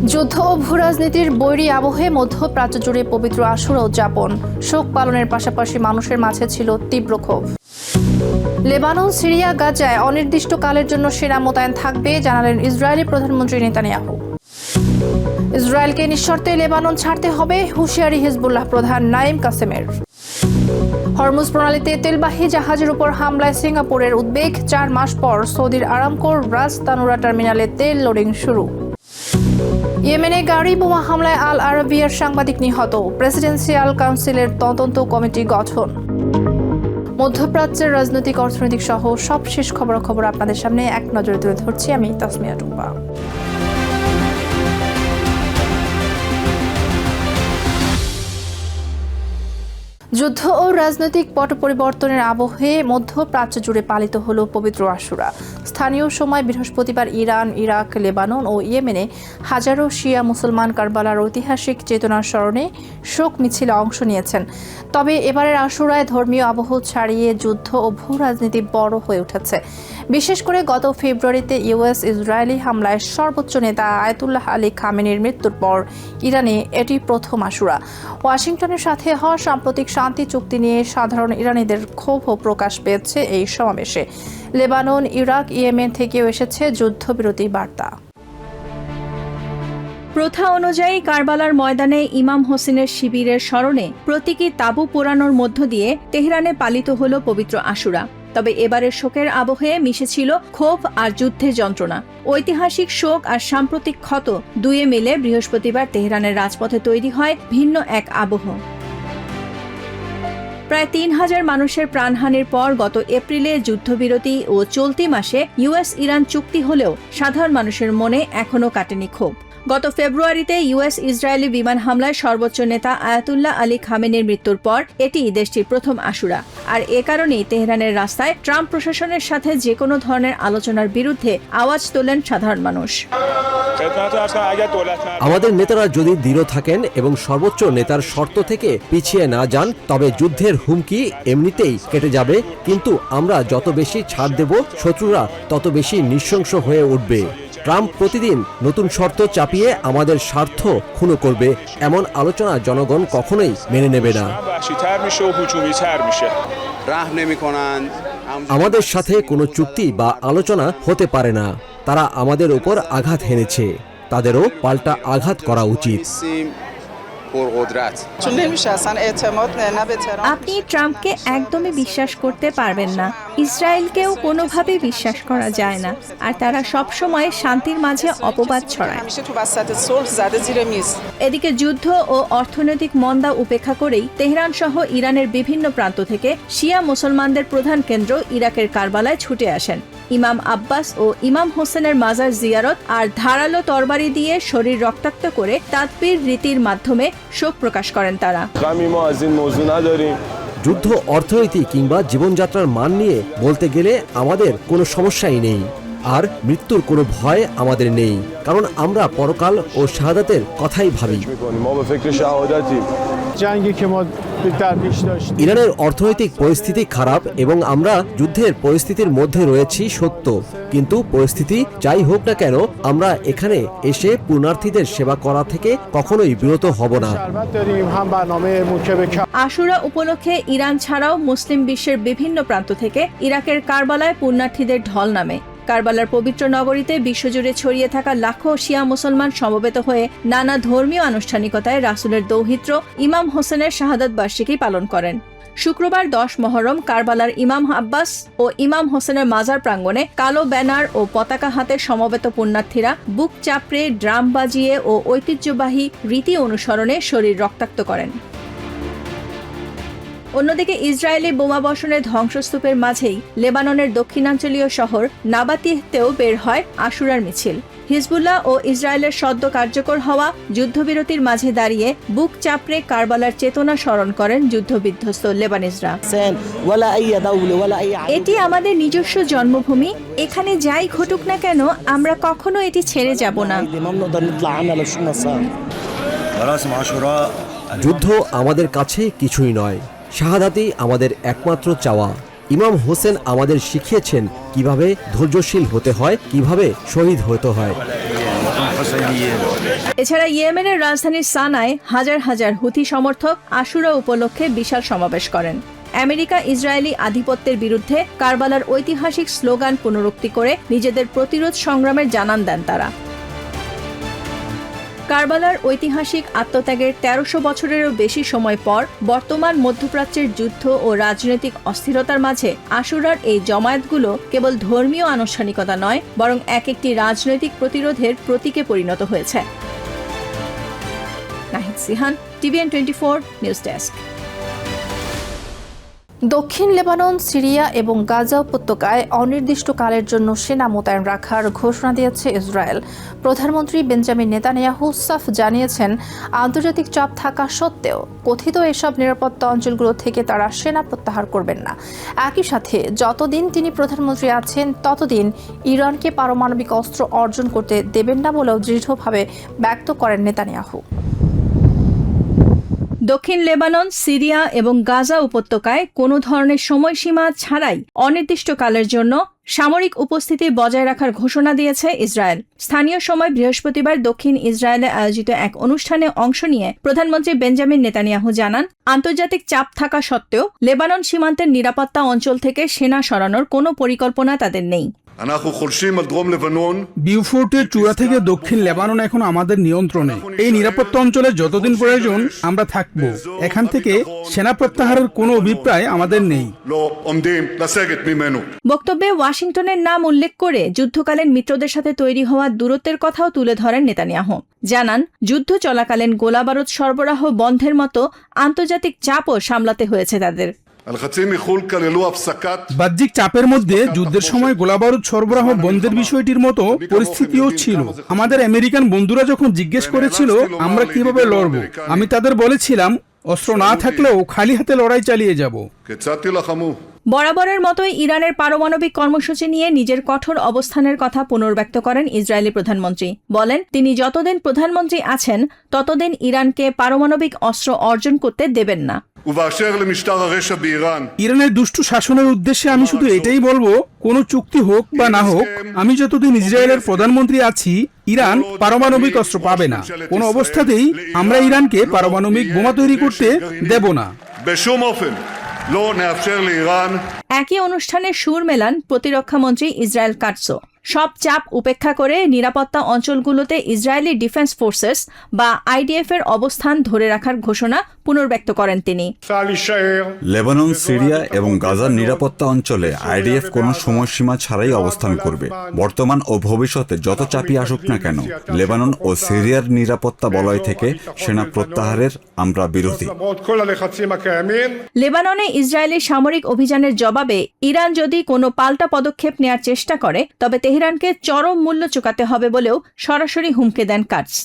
যুদ্ধ ও ভূরাজনীতির বৈরী আবহে মধ্যপ্রাচ্য জুড়ে পবিত্র আশুরা উদযাপন, শোক পালনের পাশাপাশি মানুষের মাঝে ছিল তীব্র ক্ষোভ। লেবানন, সিরিয়া, গাজায় অনির্দিষ্টকালের জন্য সেনা মোতায়েন থাকবে জানালেন ইসরায়েলি প্রধানমন্ত্রী নেতানিয়াহু। ইসরায়েলকে নিঃশর্তে লেবানন ছাড়তে হবে, হুঁশিয়ারি হিজবুল্লাহ প্রধান নাঈম কাসেমের। হরমুজ প্রণালীতে তেলবাহী জাহাজের উপর হামলায় সিঙ্গাপুরের উদ্বেগ, 4 মাস পর সৌদির আরামকোর রাস তানুরা টার্মিনালে তেল লোডিং শুরু। ইয়েমেনে গাড়ি বোমা হামলায় আল আরাবিয়ার সাংবাদিক নিহত, প্রেসিডেন্সিয়াল কাউন্সিলের তদন্ত কমিটি গঠন। মধ্যপ্রাচ্যের রাজনৈতিক, অর্থনৈতিক সহ সবশেষ খবরাখবর আপনাদের সামনে এক নজরে তুলে ধরছি আমি তাসমিয়া টুপা। যুদ্ধ ও রাজনৈতিক পট পরিবর্তনের আবহে মধ্যপ্রাচ্য জুড়ে পালিত হল পবিত্র আশুরা। স্থানীয় সময় বৃহস্পতিবার ইরান, ইরাক, লেবানন ও ইয়েমেনে হাজারো শিয়া মুসলমান কারবালার ঐতিহাসিক চেতনার স্মরণে শোক মিছিলে অংশ নিয়েছেন। তবে এবারের আশুরায় ধর্মীয় আবহ ছাড়িয়ে যুদ্ধ ও ভূ রাজনীতি বড় হয়ে উঠেছে। বিশেষ করে গত ফেব্রুয়ারিতে ইউএস ইসরায়েলি হামলায় সর্বোচ্চ নেতা আয়াতুল্লাহ আলী খামেনির মৃত্যুর পর ইরানে এটি প্রথম আশুরা। ওয়াশিংটনের সাথে হওয়া সাম্প্রতিক শান্তি চুক্তি নিয়ে সাধারণ ইরানিদের ক্ষোভও প্রকাশ পেয়েছে এই সমাবেশে। লেবানন, ইরাক, ইয়েমেন থেকেও এসেছে যুদ্ধবিরতি বার্তা। প্রথা অনুযায়ী কারবালার ময়দানে ইমাম হোসেনের শিবিরের স্মরণে প্রতীকী তাঁবু পোড়ানোর মধ্য দিয়ে তেহরানে পালিত হল পবিত্র আশুরা। তবে এবারের শোকের আবহে মিশেছিল ক্ষোভ আর যুদ্ধের যন্ত্রণা। ঐতিহাসিক শোক আর সাম্প্রতিক ক্ষত দুয়ে মিলে বৃহস্পতিবার তেহরানের রাজপথে তৈরি হয় ভিন্ন এক আবহ। প্রায় 3000 মানুষের প্রাণহানির পর গত এপ্রিলে যুদ্ধবিরতি ও চলতি মাসে ইউএস-ইরান চুক্তি হলেও সাধারণ মানুষের মনে এখনও কাটেনি ক্ষোভ। গত ফেব্রুয়ারিতে ইউএস ইসরায়েলি বিমান হামলায় সর্বোচ্চ নেতা আয়াতুল্লাহ আলী খামেনির মৃত্যুর পর এটি দেশটির প্রথম আশুরা। আর এ কারণেই তেহরানের রাস্তায় ট্রাম্প প্রশাসনের সাথে যে কোনো ধরনের আলোচনার বিরুদ্ধে আওয়াজ তোলেন সাধারণ মানুষ। আমাদের নেতারা যদি দৃঢ় থাকেন এবং সর্বোচ্চ নেতার শর্ত থেকে পিছিয়ে না যান, তবে যুদ্ধের হুমকি এমনিতেই কেটে যাবে। কিন্তু আমরা যত বেশি ছাড় দেব, শত্রুরা তত বেশি নৃশংস হয়ে উঠবে। ট্রাম্প প্রতিদিন নতুন শর্ত চাপিয়ে আমাদের স্বার্থ ক্ষুণ্ণ করবে। এমন আলোচনা জনগণ কখনোই মেনে নেবে না। আমাদের সাথে কোনো চুক্তি বা আলোচনা হতে পারে না। তারা আমাদের উপর আঘাত হেনেছে, তাদেরও পাল্টা আঘাত করা উচিত। আপনি ট্রাম্পকে একদমই বিশ্বাস করতে পারবেন না। ইসরায়েলকেও কোনোভাবেই বিশ্বাস করা যায় না, আর তারা সবসময় শান্তির মাঝে অপবাদ ছড়ায়। এদিকে যুদ্ধ ও অর্থনৈতিক মন্দা উপেক্ষা করেই তেহরান সহ ইরানের বিভিন্ন প্রান্ত থেকে শিয়া মুসলমানদের প্রধান কেন্দ্র ইরাকের কারবালায় ছুটে আসেন। ইমাম আব্বাস ও ইমাম হোসেনের মাজার জিয়ারত আর ধারালো তরবারি দিয়ে শরীর রক্তাক্ত করে তাকবীর রীতির মাধ্যমে শোক প্রকাশ করেন তারা। যুদ্ধ, অর্থনীতি কিংবা জীবনযাত্রার মান নিয়ে বলতে গেলে আমাদের কোনো সমস্যাই নেই, আর মৃত্যুর কোনো ভয় আমাদের নেই, কারণ আমরা পরকাল ও শাহাদাতের কথাই ভাবি। ইরানের অর্থনৈতিক পরিস্থিতি খারাপ এবং আমরা যুদ্ধের পরিস্থিতির মধ্যে রয়েছি সত্য, কিন্তু পরিস্থিতি যাই হোক না কেন, আমরা এখানে এসে পুণ্যার্থীদের সেবা করা থেকে কখনোই বিরত হব না। আশুরা উপলক্ষে ইরান ছাড়াও মুসলিম বিশ্বের বিভিন্ন প্রান্ত থেকে ইরাকের কারবালায় পুণ্যার্থীদের ঢল নামে। কারবালার পবিত্র নগরীতে বিশ্বজুড়ে ছড়িয়ে থাকা লাখো শিয়া মুসলমান সমবেত হয়ে নানা ধর্মীয় আনুষ্ঠানিকতায় রাসূলের দৌহিত্র ইমাম হোসেনের শাহাদাত বার্ষিকী পালন করেন। শুক্রবার 10 মহরম কারবালার ইমাম আব্বাস ও ইমাম হোসেনের মাজার প্রাঙ্গণে কালো ব্যানার ও পতাকা হাতে সমবেত পুণ্যার্থীরা বুক চাপড়ে, ড্রাম বাজিয়ে ও ঐতিহ্যবাহী রীতি অনুসরণে শরীর রক্তাক্ত করেন। অন্যদিকে ইসরায়েলি বোমাবর্ষণের ধ্বংসস্তূপের মাঝেই লেবাননের দক্ষিণাঞ্চলীয় শহর নাবাতিহতেও বের হয় আশুরার মিছিল। হিজবুল্লাহ ও ইসরায়েলের সদ্য কার্যকর হওয়া যুদ্ধবিরতির মাঝে দাঁড়িয়ে বুক চাপড়ে কারবালার চেতনা স্মরণ করেন যুদ্ধবিধ্বস্ত লেবানিজরা। এটি আমাদের নিজস্ব জন্মভূমি, এখানে যাই ঘটুক না কেন আমরা কখনো এটি ছেড়ে যাব না। যুদ্ধ আমাদের কাছে কিছুই নয়, শাহাদাতই আমাদের একমাত্র চাওয়া। ইমাম হোসেন আমাদের শিখিয়েছেন কিভাবে ধৈর্যশীল হতে হয়, কিভাবে শহীদ হতে হয়। এছাড়া ইয়েমেনের রাজধানী সানায় হাজার হাজার হুথি সমর্থক আশুরা উপলক্ষে বিশাল সমাবেশ করেন। আমেরিকা ইসরায়েলি আধিপত্যের বিরুদ্ধে কারবালার ঐতিহাসিক স্লোগান পুনরুক্তি করে নিজেদের প্রতিরোধ সংগ্রামের জানান দেন তারা। কারবালার ঐতিহাসিক আত্মত্যাগের ১৩০০ বছরেরও বেশি সময় পর বর্তমান মধ্যপ্রাচ্যের যুদ্ধ ও রাজনৈতিক অস্থিরতার মাঝে আশুরার এই জমায়েতগুলো কেবল ধর্মীয় আনুষ্ঠানিকতা নয়, বরং একটি রাজনৈতিক প্রতিরোধের প্রতীকে পরিণত হয়েছে। Nahid Sihan, TVN 24 news desk. দক্ষিণ লেবানন, সিরিয়া এবং গাজা উপত্যকায় অনির্দিষ্টকালের জন্য সেনা মোতায়েন রাখার ঘোষণা দিয়েছে ইসরায়েল। প্রধানমন্ত্রী বেঞ্জামিন নেতানিয়াহু সাফ জানিয়েছেন, আন্তর্জাতিক চাপ থাকা সত্ত্বেও কথিত এসব নিরাপত্তা অঞ্চলগুলো থেকে তারা সেনা প্রত্যাহার করবেন না। একই সাথে যতদিন তিনি প্রধানমন্ত্রী আছেন ততদিন ইরানকে পারমাণবিক অস্ত্র অর্জন করতে দেবেন না বলেও দৃঢ়ভাবে ব্যক্ত করেন নেতানিয়াহু। দক্ষিণ লেবানন, সিরিয়া এবং গাজা উপত্যকায় কোনো ধরনের সময়সীমা ছাড়াই অনির্দিষ্টকালের জন্য সামরিক উপস্থিতি বজায় রাখার ঘোষণা দিয়েছে ইসরায়েল। স্থানীয় সময় বৃহস্পতিবার দক্ষিণ ইসরায়েলে আয়োজিত এক অনুষ্ঠানে অংশ নিয়ে প্রধানমন্ত্রী বেঞ্জামিন নেতানিয়াহু জানান, আন্তর্জাতিক চাপ থাকা সত্ত্বেও লেবানন সীমান্তের নিরাপত্তা অঞ্চল থেকে সেনা সরানোর কোনো পরিকল্পনা তাদের নেই। বিউফোর্টের চূড়া থেকে দক্ষিণ লেবানন এখন আমাদের নিয়ন্ত্রণে। এই নিরাপত্তা অঞ্চলে যতদিন প্রয়োজন আমরা থাকব। এখান থেকে সেনা প্রত্যাহারের কোনো অভিপ্রায় আমাদের নেই। বক্তব্যে ওয়াশিংটনের নাম উল্লেখ করে যুদ্ধকালীন মিত্রদের সাথে তৈরি হওয়া দূরত্বের কথাও তুলে ধরেন নেতানিয়াহু। জানান, যুদ্ধ চলাকালীন গোলাবারুদ সরবরাহ বন্ধের মতো আন্তর্জাতিক চাপও সামলাতে হয়েছে তাদের। বাহ্যিক চাপের মধ্যে যুদ্ধের সময় গোলাবারুদ সরবরাহ বন্ধের বিষয়টির মতো পরিস্থিতিও ছিল। আমাদের আমেরিকান বন্ধুরা যখন জিজ্ঞেস করেছিল আমরা কিভাবে লড়ব, আমি তাদের বলেছিলাম অস্ত্র না থাকলেও খালি হাতে লড়াই চালিয়ে যাব। বরাবরের মতোই ইরানের পারমাণবিক কর্মসূচি নিয়ে নিজের কঠোর অবস্থানের কথা পুনর্ব্যক্ত করেন ইসরায়েলি প্রধানমন্ত্রী। বলেন, তিনি যতদিন প্রধানমন্ত্রী আছেন ততদিন ইরানকে পারমাণবিক অস্ত্র অর্জন করতে দেবেন না। ইরানের দুষ্টু শাসনের উদ্দেশ্যে আমি শুধু এটাই বলবো, কোনো চুক্তি হোক বা না হোক, আমি যতদিন ইসরায়েলের প্রধানমন্ত্রী আছি ইরান পারমাণবিক অস্ত্র পাবে না। কোনো অবস্থাতেই আমরা ইরানকে পারমাণবিক বোমা তৈরি করতে দেব না। একই অনুষ্ঠানে সুর মেলান প্রতিরক্ষামন্ত্রী ইসরায়েল কাটসো। সব চাপ উপেক্ষা করে নিরাপত্তা অঞ্চলগুলোতে ইসরায়েলি ডিফেন্স ফোর্সেস বা IDF এর অবস্থান ধরে রাখার ঘোষণা পুনর্ব্যক্ত করেন তিনি। লেবানন, সিরিয়া এবং গাজার নিরাপত্তা অঞ্চলে IDF কোনো সময়সীমা ছাড়াই অবস্থান করবে। বর্তমান ও ভবিষ্যতে যত চাপই আসুক না কেন, লেবানন ও সিরিয়ার নিরাপত্তা বলয় থেকে সেনা প্রত্যাহারের আমরা বিরোধী। লেবাননে ইসরায়েলি সামরিক অভিযানের জবাবে ইরান যদি কোনো পাল্টা পদক্ষেপ নেওয়ার চেষ্টা করে তবে তেহরানকে চরম মূল্য চুকাতে হবে বলেও সরাসরি হুমকি দেন কাটস।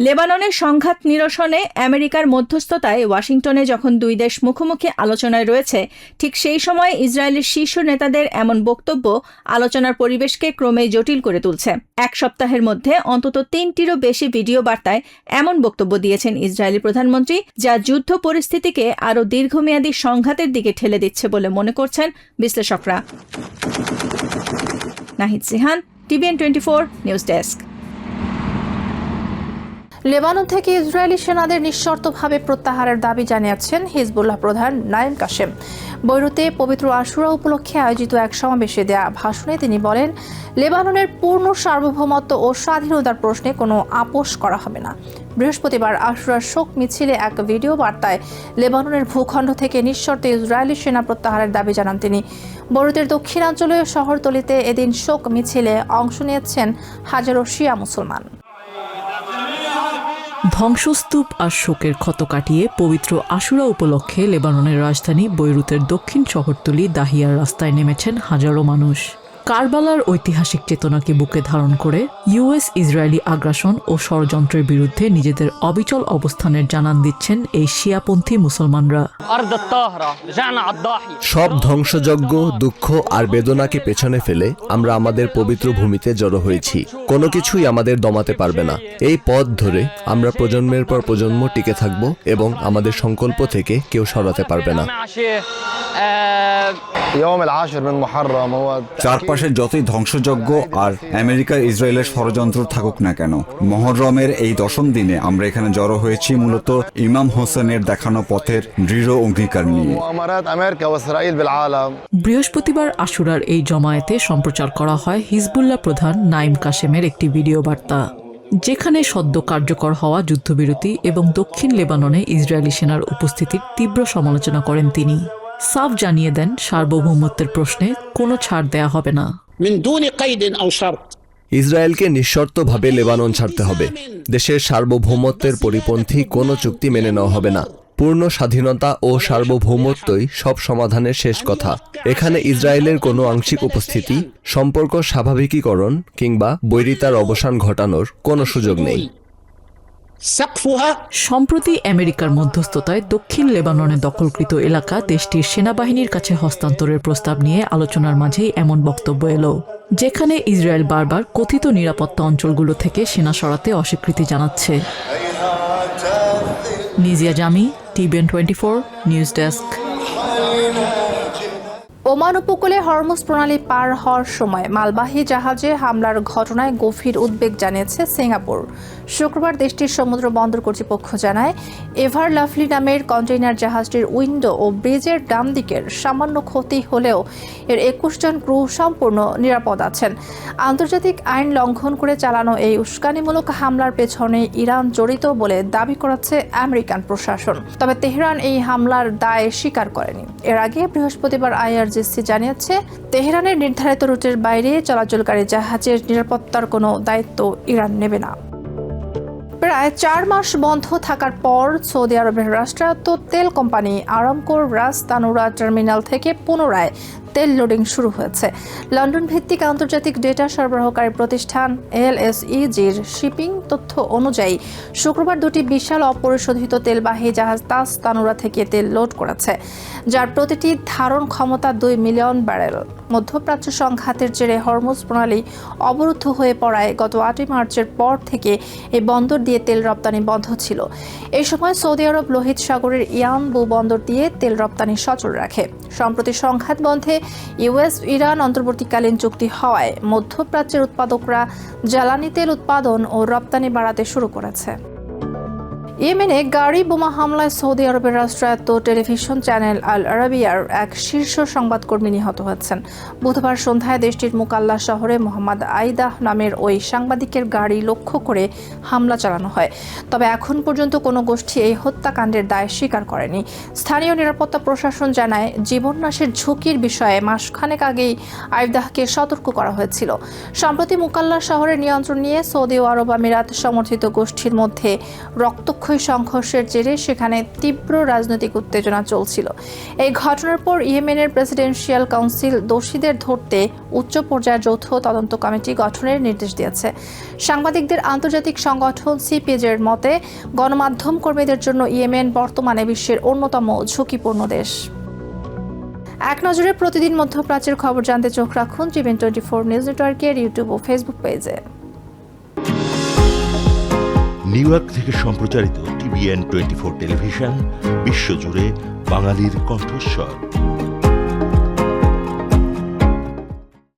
লেবাননের সংঘাত নিরসনে আমেরিকার মধ্যস্থতায় ওয়াশিংটনে যখন দুই দেশ মুখোমুখি আলোচনায় রয়েছে, ঠিক সেই সময় ইসরায়েলের শীর্ষ নেতাদের এমন বক্তব্য আলোচনার পরিবেশকে ক্রমেই জটিল করে তুলছে। এক সপ্তাহের মধ্যে অন্তত 3টিরও বেশি ভিডিও বার্তায় এমন বক্তব্য দিয়েছেন ইসরায়েলি প্রধানমন্ত্রী, যা যুদ্ধ পরিস্থিতিকে আরও দীর্ঘমেয়াদী সংঘাতের দিকে ঠেলে দিচ্ছে বলে মনে করছেন বিশ্লেষকরা। Nahid Sihan, TVN 24 news desk. Lebanon থেকে ইসরায়েলি সেনাদের নিঃশর্তভাবে প্রত্যাহারের দাবি জানিয়েছেন হিজবুল্লাহ প্রধান নাইম কাশেম। বৈরুতে পবিত্র আশুরা উপলক্ষে আয়োজিত এক সমাবেশে দেয়া ভাষণে তিনি বলেন, লেবাননের পূর্ণ সার্বভৌমত্ব ও স্বাধীনতার প্রশ্নে কোনো আপোষ করা হবে না। বৃহস্পতিবার আশুরার শোক মিছিলে এক ভিডিও বার্তায় লেবাননের ভূখণ্ড থেকে নিঃশর্তে ইসরায়েলি সেনা প্রত্যাহারের দাবি জানান তিনি। বৈরুতের দক্ষিণাঞ্চলীয় শহরতলিতে এদিন শোক মিছিলে অংশ নিয়েছেন হাজারো শিয়া মুসলমান। ধ্বংসস্তূপ আর শোকের ক্ষত কাটিয়ে পবিত্র আশুরা উপলক্ষে লেবাননের রাজধানী বৈরুতের দক্ষিণ শহরতলি দাহিয়ার রাস্তায় নেমেছেন হাজারো মানুষ। কারবালার ঐতিহাসিক চেতনাকে বুকে ধারণ করে US ইসরায়েলি আগ্রাসন ও ষড়যন্ত্রের বিরুদ্ধে নিজেদের অবিচল অবস্থানের জানান দিচ্ছেন এই শিয়াপন্থী মুসলমানরা। সব ধ্বংসযজ্ঞ, দুঃখ আর বেদনাকে পেছনে ফেলে আমরা আমাদের পবিত্র ভূমিতে জড়ো হয়েছি। কোনো কিছুই আমাদের দমাতে পারবে না। এই পথ ধরে আমরা প্রজন্মের পর প্রজন্ম টিকে থাকব এবং আমাদের সংকল্প থেকে কেউ সরাতে পারবে না। يوم العاشر من محرم هو চারপাশে যতই ধ্বংসযজ্ঞ আর আমেরিকা ইসরায়েলের ষড়যন্ত্র থাকুক না কেন, মহররমের এই 10ম দিনে আমরা এখানে জড়ো হয়েছি মূলত ইমাম হোসেনের দেখানো পথের দৃঢ় অঙ্গীকার নিয়ে। مؤامرات امريكا واسرائيل بالعالم। বৃহস্পতিবার আশুরার এই জমায়েতে সম্প্রচার করা হয় হিজবুল্লাহ প্রধান নাইম কাশেমের একটি ভিডিও বার্তা, যেখানে সদ্য কার্যকর হওয়া যুদ্ধবিরতি এবং দক্ষিণ লেবাননে ইসরায়েলি সেনার উপস্থিতির তীব্র সমালোচনা করেন তিনি। সাফ জানিয়ে দেন সার্বভৌমত্বের প্রশ্নে কোনো ছাড় দেয়া হবে না। من دون قيد أو شرط ইসরায়েলকে নিঃশর্তভাবে লেবানন ছাড়তে হবে। দেশের সার্বভৌমত্বের পরিপন্থী কোনো চুক্তি মেনে নেওয়া হবে না। পূর্ণ স্বাধীনতা ও সার্বভৌমত্বই সব সমাধানের শেষ কথা। এখানে ইসরায়েলের কোনো আংশিক উপস্থিতি, সম্পর্ক স্বাভাবিকীকরণ কিংবা বৈরিতার অবসান ঘটানোর কোনো সুযোগ নেই। سقفها সম্প্রতি আমেরিকার মধ্যস্থতায় দক্ষিণ লেবাননে দখলকৃত এলাকা দেশটির সেনাবাহিনীর কাছে হস্তান্তরের প্রস্তাব নিয়ে আলোচনার মাঝেই এমন বক্তব্য এলো, যেখানে ইসরায়েল বারবার কথিত নিরাপত্তা অঞ্চলগুলো থেকে সেনা সরাতে অস্বীকৃতি জানাচ্ছে। নিজিয়া জামি, টিবিএন 24 নিউজ ডেস্ক। ওমান উপকূলে হরমুজ প্রণালী পার হওয়ার সময় মালবাহী জাহাজে হামলার ঘটনায় গভীর উদ্বেগ জানিয়েছে সিঙ্গাপুর। শুক্রবার দেশটির সমুদ্র বন্দর কর্তৃপক্ষ জানায়, এভার লাভলি নামের কন্টেইনার জাহাজটির উইন্ডো ও ব্রিজের ডান দিকের সামান্য ক্ষতি হলেও এর 21 জন ক্রু সম্পূর্ণ নিরাপদ আছেন। আন্তর্জাতিক আইন লঙ্ঘন করে চালানো এই উস্কানিমূলক হামলার পেছনে ইরান জড়িত বলে দাবি করেছে আমেরিকান প্রশাসন। তবে তেহরান এই হামলার দায় স্বীকার করেনি। এর আগে বৃহস্পতিবার IRGC জানিয়েছে, তেহরানের নির্ধারিত রুটের বাইরে চলাচলকারী জাহাজের নিরাপত্তার কোনো দায়িত্ব ইরান নেবে না। প্রায় 4 মাস বন্ধ থাকার পর সৌদি আরবের রাষ্ট্রায়ত্ত তেল কোম্পানি আরামকোর রাস তানুরা টার্মিনাল থেকে পুনরায় তেল লোডিং শুরু হয়েছে। লন্ডন ভিত্তিক আন্তর্জাতিক ডেটা সরবরাহকারী প্রতিষ্ঠান LSEGর শিপিং তথ্য অনুযায়ী শুক্রবার দুটি বিশাল অপরিশোধিত তেলবাহী জাহাজ তাস তানুরা থেকে তেল লোড করেছে, যার প্রতিটি ধারণ ক্ষমতা 2 মিলিয়ন ব্যারেল। মধ্যপ্রাচ্য সংঘাতের জেরে হরমুজ প্রণালী অবরুদ্ধ হয়ে পড়ায় গত 8 মার্চের পর থেকে এই বন্দর দিয়ে তেল রপ্তানি বন্ধ ছিল। এই সময় সৌদি আরব লোহিত সাগরের ইয়ানবু বন্দর দিয়ে তেল রপ্তানি সচল রাখে। সম্প্রতি সংঘাত বন্ধে US ইরান অন্তর্বর্তীকালীন চুক্তি হওয়ায় মধ্যপ্রাচ্যের উৎপাদকরা জ্বালানি তেল উৎপাদন ও রপ্তানি বাড়াতে শুরু করেছে। ইয়েমেনে গাড়ি বোমা হামলায় সৌদি আরবের রাষ্ট্রায়ত্ত টেলিভিশন চ্যানেল আল আরাবিয়ার এক শীর্ষ সংবাদকর্মী নিহত হয়েছেন। বুধবার সন্ধ্যায় দেশটির মুকাল্লা শহরে মোহাম্মদ আইদাহ নামের ওই সাংবাদিকের গাড়ি লক্ষ্য করে হামলা চালানো হয়। তবে এখন পর্যন্ত কোনো গোষ্ঠী এই হত্যাকাণ্ডের দায় স্বীকার করেনি। স্থানীয় নিরাপত্তা প্রশাসন জানায়, জীবননাশের ঝুঁকির বিষয়ে মাসখানেক আগেই আইদাহকে সতর্ক করা হয়েছিল। সম্প্রতি মুকাল্লা শহরের নিয়ন্ত্রণ নিয়ে সৌদি আরব আমিরাত সমর্থিত গোষ্ঠীর মধ্যে রক্তক্ষয়ী সংঘর্ষের জেরে সেখানে তীব্র রাজনৈতিক উত্তেজনা চলছিল। এই ঘটনার পর ইয়েমেনের প্রেসিডেন্সিয়াল কাউন্সিল দোষীদের ধরতে উচ্চ পর্যায়ের যৌথ তদন্ত কমিটি গঠনের নির্দেশ দিয়েছে। সাংবাদিকদের আন্তর্জাতিক সংগঠন CPJ-এর মতে, গণমাধ্যম কর্মীদের জন্য ইয়েমেন বর্তমানে বিশ্বের অন্যতম ঝুঁকিপূর্ণ দেশ। এক নজরে প্রতিদিন মধ্যপ্রাচ্যের খবর জানতে চোখ রাখুন টিবিএন 24 নিউজ নেটওয়ার্কের ইউটিউব ও ফেসবুক পেজে। নিউ ইয়র্ক থেকে সম্প্রচারিত TBN 24 টেলিভিশন বিশ্বজুড়ে বাঙালির কণ্ঠস্বর।